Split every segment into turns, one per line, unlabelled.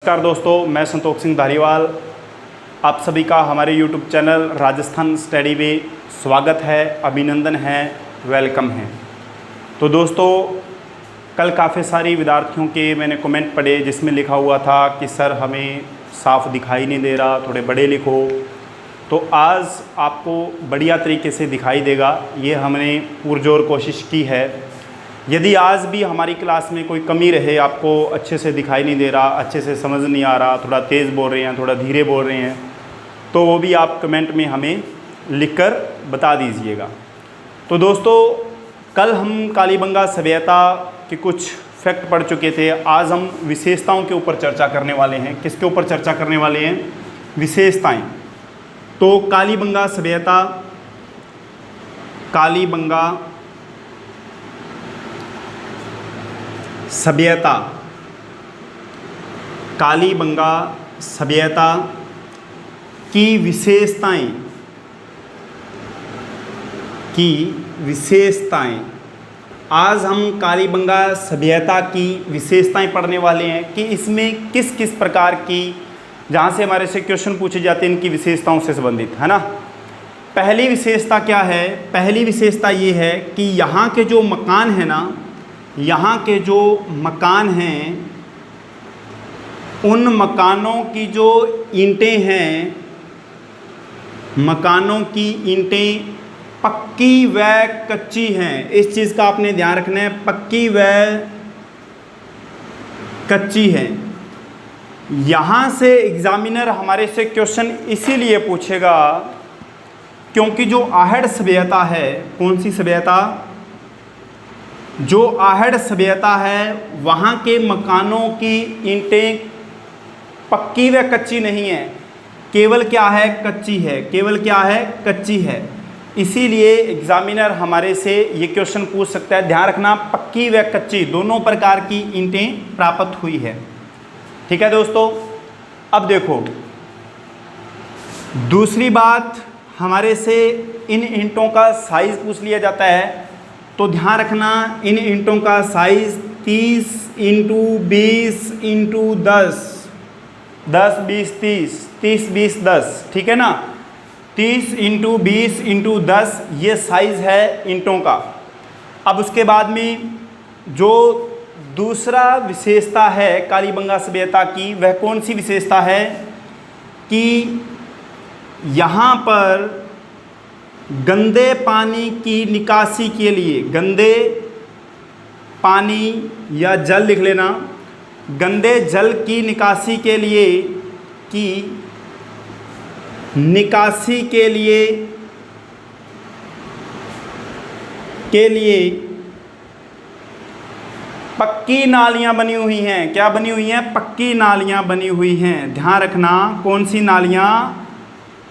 नमस्कार दोस्तों, मैं संतोष सिंह धारीवाल। आप सभी का हमारे YouTube चैनल राजस्थान स्टडी में स्वागत है, अभिनंदन है, वेलकम है। तो दोस्तों, कल काफ़ी सारी विद्यार्थियों के मैंने कमेंट पढ़े जिसमें लिखा हुआ था कि सर हमें साफ दिखाई नहीं दे रहा, थोड़े बड़े लिखो। तो आज आपको बढ़िया तरीके से दिखाई देगा, ये हमने पुरजोर कोशिश की है। यदि आज भी हमारी क्लास में कोई कमी रहे, आपको अच्छे से दिखाई नहीं दे रहा, अच्छे से समझ नहीं आ रहा, थोड़ा तेज़ बोल रहे हैं, थोड़ा धीरे बोल रहे हैं, तो वो भी आप कमेंट में हमें लिखकर बता दीजिएगा। तो दोस्तों, कल हम कालीबंगा सभ्यता के कुछ फैक्ट पढ़ चुके थे। आज हम विशेषताओं के ऊपर चर्चा करने वाले हैं। किसके ऊपर चर्चा करने वाले हैं? विशेषताएं। तो कालीबंगा सभ्यता, कालीबंगा सभ्यता, कालीबंगा सभ्यता की विशेषताएं आज हम कालीबंगा सभ्यता की विशेषताएं पढ़ने वाले हैं कि इसमें किस किस प्रकार की, जहाँ से हमारे से क्वेश्चन पूछे जाते हैं इनकी विशेषताओं से संबंधित, है ना। पहली विशेषता क्या है? पहली विशेषता ये है कि यहाँ के जो मकान है ना, यहाँ के जो मकान हैं, उन मकानों की जो ईंटें हैं, मकानों की ईंटें पक्की व कच्ची हैं। इस चीज़ का आपने ध्यान रखना है, पक्की व कच्ची है। यहाँ से एग्जामिनर हमारे से क्वेश्चन इसीलिए पूछेगा क्योंकि जो आहड़ सभ्यता है, कौन सी सभ्यता? जो आहड़ सभ्यता है, वहाँ के मकानों की ईंटें पक्की व कच्ची नहीं है, केवल क्या है? कच्ची है। केवल क्या है? कच्ची है। इसीलिए एग्जामिनर हमारे से ये क्वेश्चन पूछ सकता है। ध्यान रखना, पक्की व कच्ची दोनों प्रकार की ईंटें प्राप्त हुई है। ठीक है दोस्तों। अब देखो, दूसरी बात, हमारे से इन ईंटों का साइज़ पूछ लिया जाता है। तो ध्यान रखना, इन ईंटों का साइज़ 30 × 20 × 10, 10 20 30, 30 20 10, ठीक है ना। 30 × 20 × 10 ये साइज़ है ईंटों का। अब उसके बाद में जो दूसरा विशेषता है कालीबंगा सभ्यता की, वह कौन सी विशेषता है कि यहाँ पर गंदे पानी की निकासी के लिए, गंदे पानी या जल लिख लेना, गंदे जल की निकासी के लिए, पक्की नालियाँ बनी हुई हैं। क्या बनी हुई हैं? पक्की नालियाँ बनी हुई हैं। ध्यान रखना, कौन सी नालियाँ?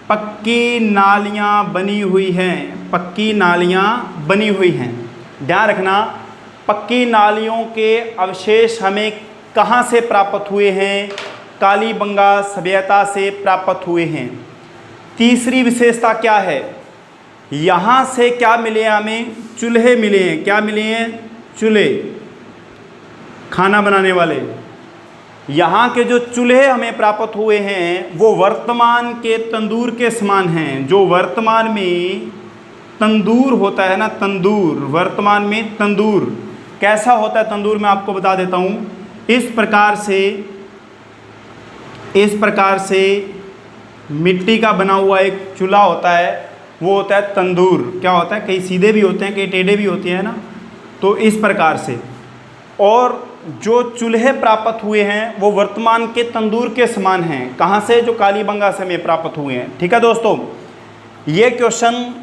पक्की नालियाँ बनी हुई हैं। पक्की नालियाँ बनी हुई हैं। ध्यान रखना, पक्की नालियों के अवशेष हमें कहाँ से प्राप्त हुए हैं? कालीबंगा सभ्यता से प्राप्त हुए हैं। तीसरी विशेषता क्या है? यहाँ से क्या मिले हमें? चूल्हे मिले हैं। क्या मिले हैं? चूल्हे, खाना बनाने वाले। यहाँ के जो चूल्हे हमें प्राप्त हुए हैं वो वर्तमान के तंदूर के समान हैं। जो वर्तमान में तंदूर होता है ना, तंदूर, वर्तमान में तंदूर कैसा होता है? तंदूर मैं आपको बता देता हूँ। इस प्रकार से मिट्टी का बना हुआ एक चूल्हा होता है, वो होता है तंदूर। क्या होता है? कई सीधे भी होते हैं, कई टेढ़े भी होते हैं ना। तो इस प्रकार से, और जो चूल्हे प्राप्त हुए हैं वो वर्तमान के तंदूर के समान हैं। कहाँ से? जो कालीबंगा से में प्राप्त हुए हैं। ठीक है दोस्तों, ये क्वेश्चन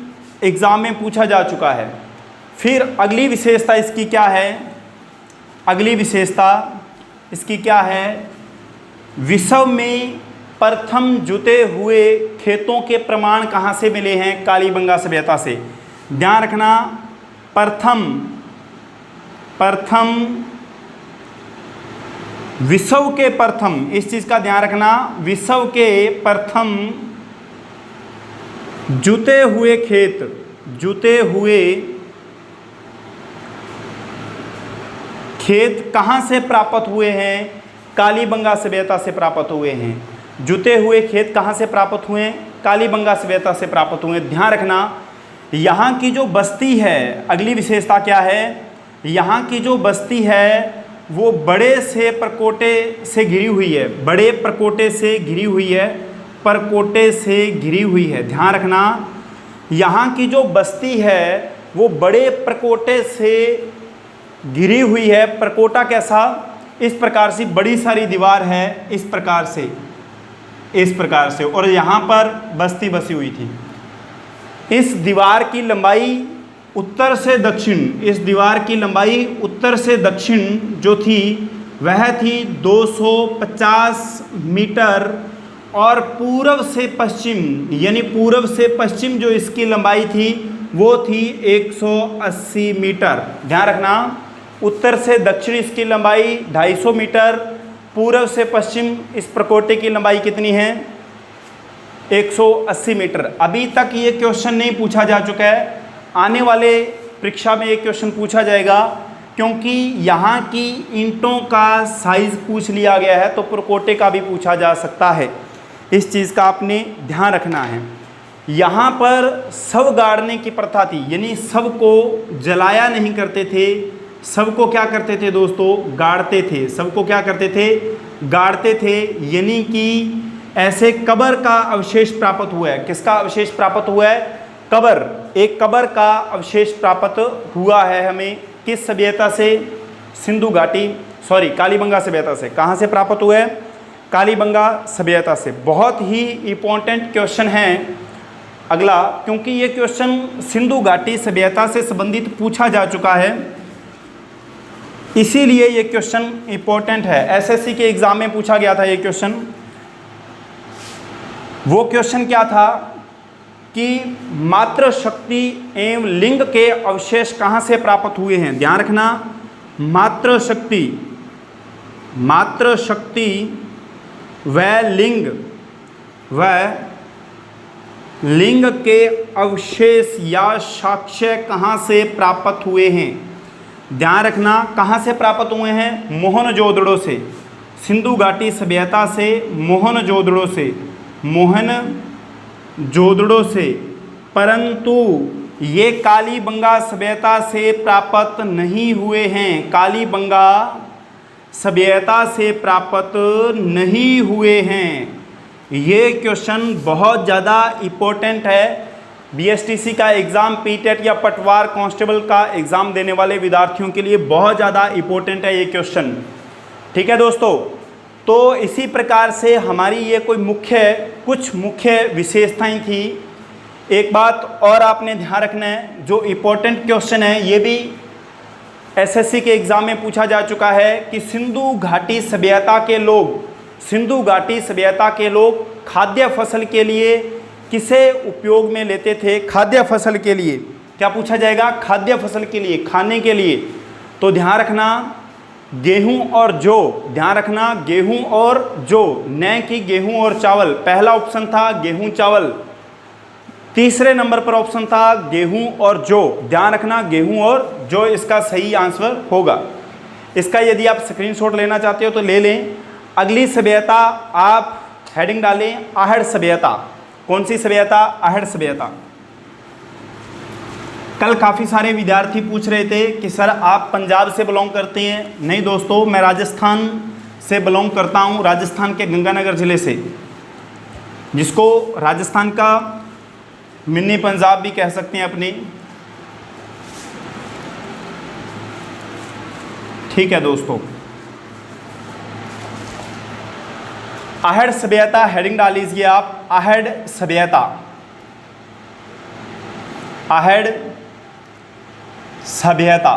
एग्ज़ाम में पूछा जा चुका है। फिर अगली विशेषता इसकी क्या है? अगली विशेषता इसकी क्या है? विश्व में प्रथम जुते हुए खेतों के प्रमाण कहाँ से मिले हैं? कालीबंगा सभ्यता से। ध्यान रखना, प्रथम विश्व के प्रथम, इस चीज़ का ध्यान रखना, विश्व के प्रथम जुते हुए खेत कहाँ से प्राप्त हुए हैं? कालीबंगा सभ्यता से प्राप्त हुए हैं। जुते हुए खेत कहाँ से प्राप्त हुए हैं? कालीबंगा सभ्यता से प्राप्त हुए हैं। ध्यान रखना, यहाँ की जो बस्ती है, अगली विशेषता क्या है, यहाँ की जो बस्ती है वो बड़े से परकोटे से घिरी हुई है। बड़े परकोटे से घिरी हुई है, परकोटे से घिरी हुई है। ध्यान रखना, यहाँ की जो बस्ती है वो बड़े परकोटे से घिरी हुई है। परकोटा कैसा? इस प्रकार से बड़ी सारी दीवार है, इस प्रकार से, इस प्रकार से, और यहाँ पर बस्ती बसी हुई थी। इस दीवार की लंबाई उत्तर से दक्षिण, इस दीवार की लंबाई उत्तर से दक्षिण जो थी वह थी 250 मीटर, और पूर्व से पश्चिम, यानी पूर्व से पश्चिम जो इसकी लंबाई थी वो थी 180 मीटर। ध्यान रखना, उत्तर से दक्षिण इसकी लंबाई 250 मीटर, पूर्व से पश्चिम इस प्रकोटे की लंबाई कितनी है? 180 मीटर। अभी तक ये क्वेश्चन नहीं पूछा जा चुका है, आने वाले परीक्षा में ये क्वेश्चन पूछा जाएगा, क्योंकि यहाँ की ईंटों का साइज पूछ लिया गया है, तो प्रकोटे का भी पूछा जा सकता है। इस चीज़ का आपने ध्यान रखना है। यहाँ पर शव गाड़ने की प्रथा थी, यानी शव को जलाया नहीं करते थे, शव को क्या करते थे दोस्तों? गाड़ते थे। शव को क्या करते थे? गाड़ते थे, यानी कि ऐसे कब्र का अवशेष प्राप्त हुआ है। किसका अवशेष प्राप्त हुआ है? कब्र, एक कब्र का अवशेष प्राप्त हुआ है हमें। किस सभ्यता से? सिंधु घाटी, सॉरी कालीबंगा सभ्यता से। कहाँ से प्राप्त हुआ है? कालीबंगा सभ्यता से। बहुत ही इम्पोर्टेंट क्वेश्चन है अगला, क्योंकि ये क्वेश्चन सिंधु घाटी सभ्यता से संबंधित पूछा जा चुका है, इसीलिए ये क्वेश्चन इम्पोर्टेंट है। एसएससी के एग्जाम में पूछा गया था ये क्वेश्चन। वो क्वेश्चन क्या था कि मातृ शक्ति एवं लिंग के अवशेष कहाँ से प्राप्त हुए हैं? ध्यान रखना, मातृ शक्ति व लिंग के अवशेष या साक्ष्य कहाँ से प्राप्त हुए हैं? ध्यान रखना, कहाँ से प्राप्त हुए हैं? मोहनजोदड़ो से, सिंधु घाटी सभ्यता से, मोहनजोदड़ो से। परंतु ये कालीबंगा सभ्यता से प्राप्त नहीं हुए हैं, कालीबंगा सभ्यता से प्राप्त नहीं हुए हैं। ये क्वेश्चन बहुत ज़्यादा इम्पोर्टेंट है। बीएसटीसी का एग्ज़ाम, पीटेट या पटवार कांस्टेबल का एग्ज़ाम देने वाले विद्यार्थियों के लिए बहुत ज़्यादा इम्पोर्टेंट है ये क्वेश्चन। ठीक है दोस्तों, तो इसी प्रकार से हमारी ये कुछ मुख्य विशेषताएं थी। एक बात और आपने ध्यान रखना है, जो इम्पोर्टेंट क्वेश्चन है ये भी एसएससी के एग्ज़ाम में पूछा जा चुका है कि सिंधु घाटी सभ्यता के लोग खाद्य फसल के लिए किसे उपयोग में लेते थे? खाद्य फसल के लिए। क्या पूछा जाएगा? खाद्य फसल के लिए, खाने के लिए। तो ध्यान रखना, गेहूं और जौ। ध्यान रखना, गेहूं और जौ, न कि गेहूं और चावल। पहला ऑप्शन था गेहूं चावल, तीसरे नंबर पर ऑप्शन था गेहूं और जौ। ध्यान रखना, गेहूं और जौ इसका सही आंसर होगा। इसका यदि आप स्क्रीनशॉट लेना चाहते हो तो ले लें। अगली सभ्यता आप हेडिंग डालें आहड़ सभ्यता। कौन सी सभ्यता? आहड़ सभ्यता। कल काफ़ी सारे विद्यार्थी पूछ रहे थे कि सर आप पंजाब से बिलोंग करते हैं। नहीं दोस्तों, मैं राजस्थान से बिलोंग करता हूं, राजस्थान के गंगानगर ज़िले से, जिसको राजस्थान का मिनी पंजाब भी कह सकते हैं अपनी। ठीक है दोस्तों, आहड़ सभ्यता हेडिंग डाल लीजिए आप। आहड़ सभ्यता, आहड़ सभ्यता।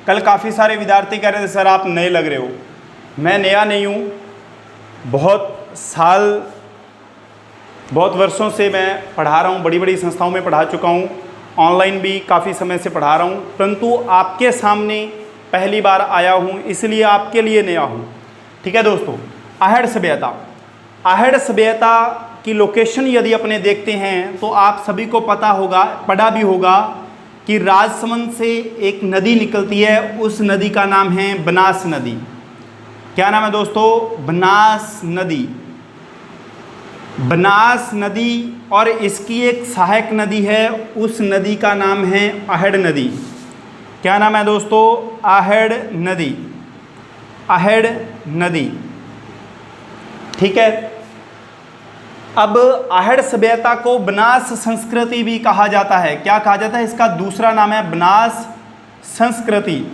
कल काफ़ी सारे विद्यार्थी कह रहे थे सर आप नए लग रहे हो। मैं नया नहीं हूँ, बहुत वर्षों से मैं पढ़ा रहा हूँ, बड़ी बड़ी संस्थाओं में पढ़ा चुका हूँ, ऑनलाइन भी काफ़ी समय से पढ़ा रहा हूँ, परंतु आपके सामने पहली बार आया हूँ, इसलिए आपके लिए नया हूँ। ठीक है दोस्तों, आहड़ सभ्यता। आहड़ सभ्यता की लोकेशन यदि अपने देखते हैं तो आप सभी को पता होगा, पढ़ा भी होगा कि राजसमंद से एक नदी निकलती है, उस नदी का नाम है बनास नदी। क्या नाम है दोस्तों? बनास नदी। बनास नदी और इसकी एक सहायक नदी है, उस नदी का नाम है आहेड़ नदी। क्या नाम है दोस्तों? आहेड़ नदी। आहेड़ नदी, ठीक है। अब आहेड़ सभ्यता को बनास संस्कृति भी कहा जाता है। क्या कहा जाता है? इसका दूसरा नाम है बनास संस्कृति।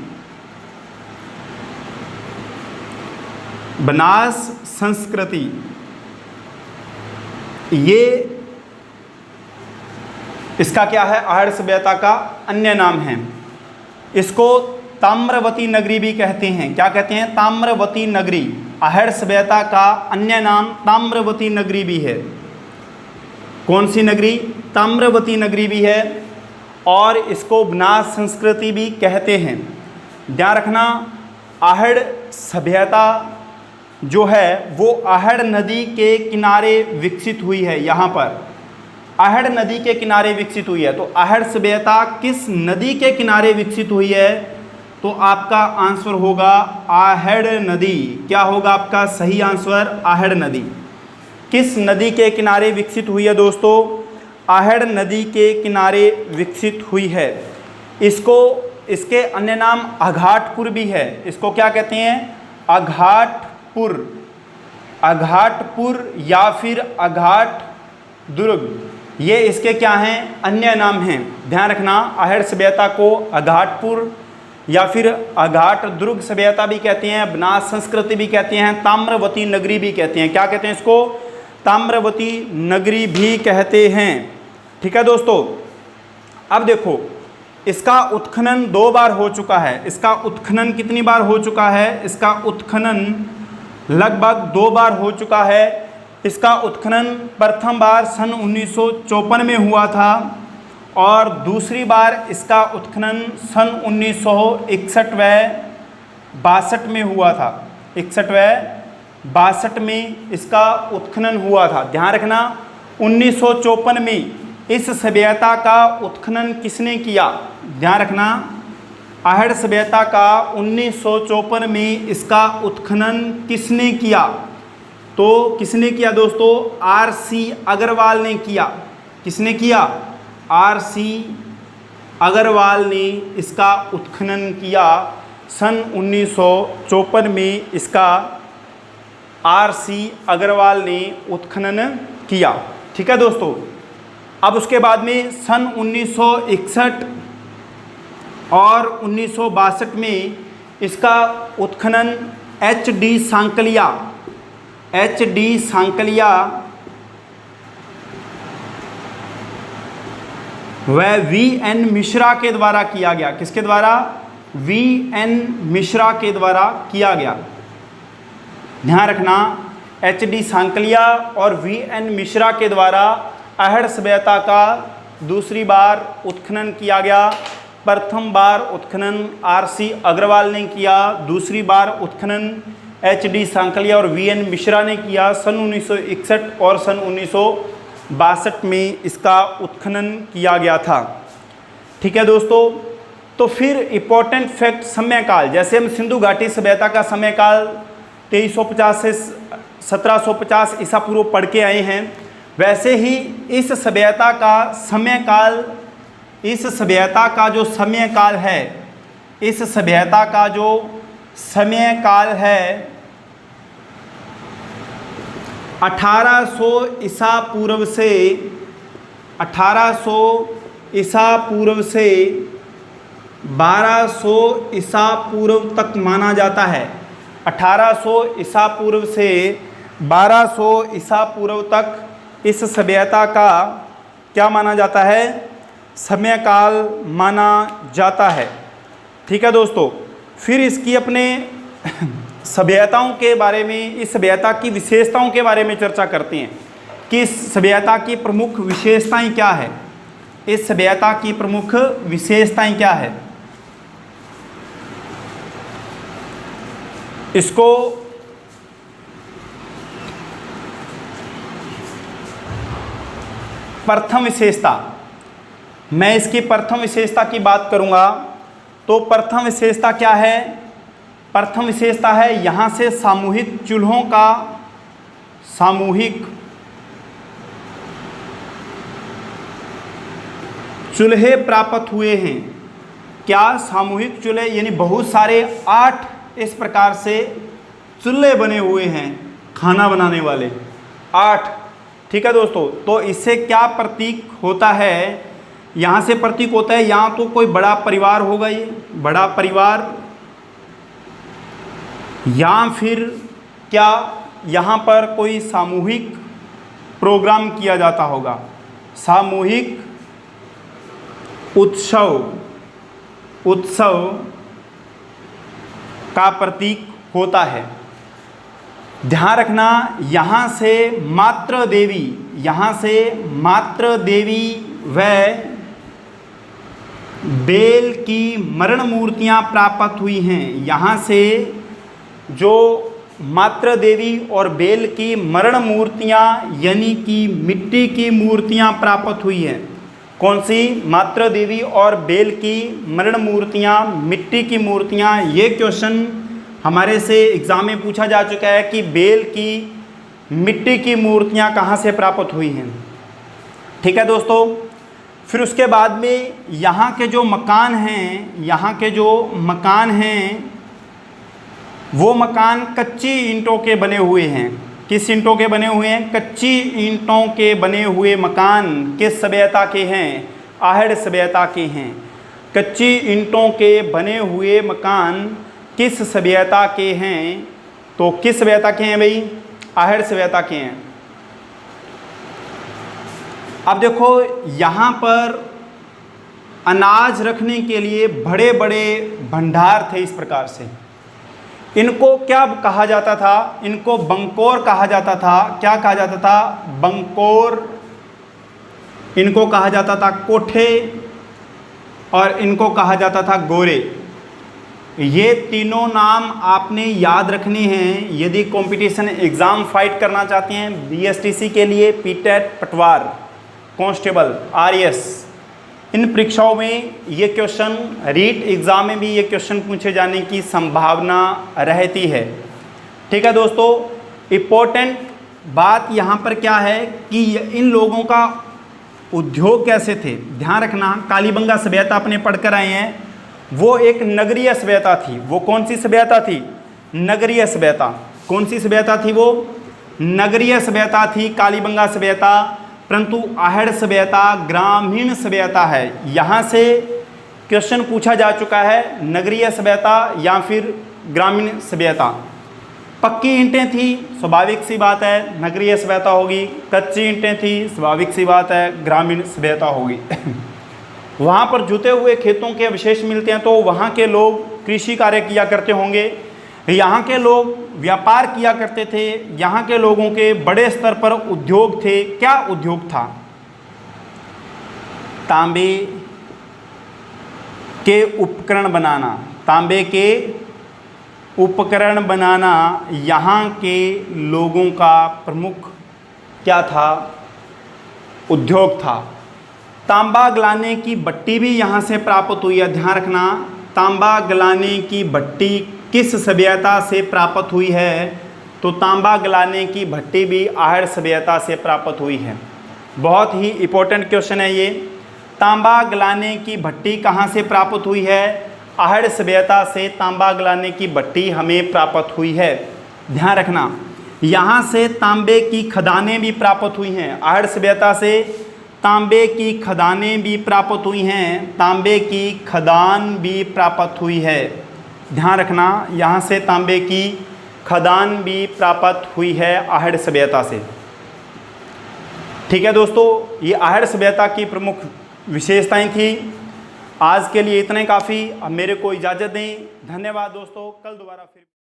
बनास संस्कृति ये इसका क्या है? आहेड़ सभ्यता का अन्य नाम है। इसको ताम्रवती नगरी भी कहते हैं। क्या कहते हैं? ताम्रवती नगरी। आहेड़ सभ्यता का अन्य नाम ताम्रवती नगरी भी है। कौन सी नगरी? ताम्रवती नगरी भी है, और इसको बनास संस्कृति भी कहते हैं। ध्यान रखना, आहेड़ सभ्यता जो है वो आहेड़ नदी के किनारे विकसित हुई है। यहाँ पर आहेड़ नदी के किनारे विकसित हुई है। तो आहेड़ सभ्यता किस नदी के किनारे विकसित हुई है? तो आपका आंसर होगा आहेड़ नदी। क्या होगा आपका सही आंसर? आहेड़ नदी। किस नदी के किनारे विकसित हुई है दोस्तों? आहेड़ नदी के किनारे विकसित हुई है। इसको इसके अन्य नाम अघाटपुर भी है। इसको क्या कहते हैं? अघाटपुर। अघाटपुर या फिर अघाट दुर्ग, ये इसके क्या हैं? अन्य नाम हैं। ध्यान रखना, आहेड़ सभ्यता को अघाटपुर या फिर अघाट दुर्ग सभ्यता भी कहते हैं, बनास संस्कृति भी कहते हैं, ताम्रवती नगरी भी कहते हैं। क्या कहते हैं इसको? ताम्रवती नगरी भी कहते हैं। ठीक है दोस्तों, अब देखो, इसका उत्खनन 2 बार हो चुका है। इसका उत्खनन कितनी बार हो चुका है? इसका उत्खनन लगभग 2 बार हो चुका है। इसका उत्खनन प्रथम बार सन 1954 में हुआ था, और दूसरी बार इसका उत्खनन सन 1961 व 62 में हुआ था। 61 व 62 में इसका उत्खनन हुआ था। ध्यान रखना, 1954 में इस सभ्यता का उत्खनन किसने किया? ध्यान रखना, आहेड़ सभ्यता का 1954 में इसका उत्खनन किसने किया? तो किसने किया दोस्तों? आर.सी. अग्रवाल ने किया। किसने किया? आर.सी. अग्रवाल ने इसका उत्खनन किया। सन 1954 में इसका आर.सी. अग्रवाल ने उत्खनन किया। ठीक है दोस्तों, अब उसके बाद में सन 1961 और 1962 में इसका उत्खनन एच.डी. सांकलिया व वी.एन. मिश्रा के द्वारा किया गया। किसके द्वारा? वी.एन. मिश्रा के द्वारा किया गया। ध्यान रखना, एच.डी. सांकलिया और वी.एन. मिश्रा के द्वारा आहेड़ सभ्यता का दूसरी बार उत्खनन किया गया। प्रथम बार उत्खनन आर.सी. अग्रवाल ने किया, दूसरी बार उत्खनन एच.डी. सांकलिया और वी.एन. मिश्रा ने किया। सन 1961 और सन 1962 में इसका उत्खनन किया गया था। ठीक है दोस्तों, तो फिर इम्पोर्टेंट फैक्ट समयकाल, जैसे हम सिंधु घाटी सभ्यता का समयकाल 2350 से 1750 ईसा पूर्व पढ़ के आए हैं, वैसे ही इस सभ्यता का समयकाल, इस सभ्यता का जो समयकाल है, इस सभ्यता का जो समयकाल है 1800 ईसा पूर्व से 1200 ईसा पूर्व तक माना जाता है। 1800 ईसा पूर्व से 1200 ईसा पूर्व तक इस सभ्यता का क्या माना जाता है? समयकाल माना जाता है। ठीक है दोस्तों, फिर इसकी अपने सभ्यताओं के बारे में, इस सभ्यता की विशेषताओं के बारे में चर्चा करते हैं कि इस सभ्यता की प्रमुख विशेषताएं क्या है। इस सभ्यता की प्रमुख विशेषताएं क्या है? इसको प्रथम विशेषता, मैं इसकी प्रथम विशेषता की बात करूंगा तो प्रथम विशेषता क्या है? प्रथम विशेषता है यहाँ से सामूहिक चूल्हों का सामूहिक चूल्हे प्राप्त हुए हैं। क्या सामूहिक चूल्हे यानी बहुत सारे 8 इस प्रकार से चूल्हे बने हुए हैं खाना बनाने वाले 8। ठीक है दोस्तों, तो इससे क्या प्रतीक होता है? यहाँ से प्रतीक होता है यहाँ तो कोई बड़ा परिवार होगा, ये बड़ा परिवार, या फिर क्या यहाँ पर कोई सामूहिक प्रोग्राम किया जाता होगा, सामूहिक उत्सव का प्रतीक होता है। ध्यान रखना, यहाँ से मातृ देवी व बेल की मरण मूर्तियाँ प्राप्त हुई हैं। यहाँ से जो मातृ देवी और बेल की मरण मूर्तियाँ यानी कि मिट्टी की मूर्तियाँ प्राप्त हुई हैं। कौन सी? मातृ देवी और बेल की मरण मूर्तियाँ, मिट्टी की मूर्तियाँ। ये क्वेश्चन हमारे से एग्ज़ाम में पूछा जा चुका है कि बेल की मिट्टी की मूर्तियाँ कहाँ से प्राप्त हुई हैं। ठीक है दोस्तों, फिर उसके बाद में यहाँ के जो मकान हैं वो मकान कच्ची ईंटों के बने हुए हैं। किस ईंटों के बने हुए हैं? कच्ची ईंटों के बने हुए मकान किस सभ्यता के हैं? आहड़ सभ्यता के हैं। कच्ची ईंटों के बने हुए मकान किस सभ्यता के हैं? तो किस सभ्यता के हैं भाई? आहड़ सभ्यता के हैं। अब देखो यहाँ पर अनाज रखने के लिए बड़े बड़े भंडार थे। इस प्रकार से इनको क्या कहा जाता था? इनको बंकोर कहा जाता था। क्या कहा जाता था? बंकोर। इनको कहा जाता था कोठे और इनको कहा जाता था गोरे। ये तीनों नाम आपने याद रखने हैं यदि कंपटीशन एग्ज़ाम फाइट करना चाहते हैं। बीएसटीसी के लिए पीटेट, पटवार, कांस्टेबल, आरएएस, इन परीक्षाओं में ये क्वेश्चन, रीट एग्ज़ाम में भी ये क्वेश्चन पूछे जाने की संभावना रहती है। ठीक है दोस्तों, इम्पोर्टेंट बात यहाँ पर क्या है कि इन लोगों का उद्योग कैसे थे। ध्यान रखना, कालीबंगा सभ्यता अपने पढ़कर आए हैं, वो एक नगरीय सभ्यता थी। वो कौन सी सभ्यता थी? नगरीय सभ्यता। कौन सी सभ्यता थी? वो नगरीय सभ्यता थी, कालीबंगा सभ्यता। परंतु आहड़ सभ्यता ग्रामीण सभ्यता है। यहाँ से क्वेश्चन पूछा जा चुका है, नगरीय सभ्यता या फिर ग्रामीण सभ्यता। पक्की ईंटें थी, स्वाभाविक सी बात है नगरीय सभ्यता होगी। कच्ची ईंटें थी, स्वाभाविक सी बात है ग्रामीण सभ्यता होगी। वहाँ पर जुते हुए खेतों के अवशेष मिलते हैं, तो वहाँ के लोग कृषि कार्य किया करते होंगे। यहाँ के लोग व्यापार किया करते थे। यहाँ के लोगों के बड़े स्तर पर उद्योग थे। क्या उद्योग था? तांबे के उपकरण बनाना। तांबे के उपकरण बनाना यहाँ के लोगों का प्रमुख क्या था? उद्योग था। तांबा गलाने की भट्टी भी यहाँ से प्राप्त हुई है। ध्यान रखना, तांबा गलाने की भट्टी किस सभ्यता से प्राप्त हुई है? तो तांबा गलाने की भट्टी भी आहड़ सभ्यता से प्राप्त हुई है। बहुत ही इम्पोर्टेंट क्वेश्चन है ये। तांबा गलाने की भट्टी कहाँ से प्राप्त हुई है? आहड़ सभ्यता से तांबा गलाने की भट्टी हमें प्राप्त हुई है। ध्यान रखना, यहाँ से तांबे की खदानें भी प्राप्त हुई हैं। आहड़ सभ्यता से तांबे की खदानें भी प्राप्त हुई हैं। तांबे की खदान भी प्राप्त हुई है। ध्यान रखना, यहाँ से तांबे की खदान भी प्राप्त हुई है आहड़ सभ्यता से। ठीक है दोस्तों, ये आहड़ सभ्यता की प्रमुख विशेषताएं थी। आज के लिए इतना ही काफ़ी। अब मेरे को इजाज़त दें। धन्यवाद दोस्तों, कल दोबारा फिर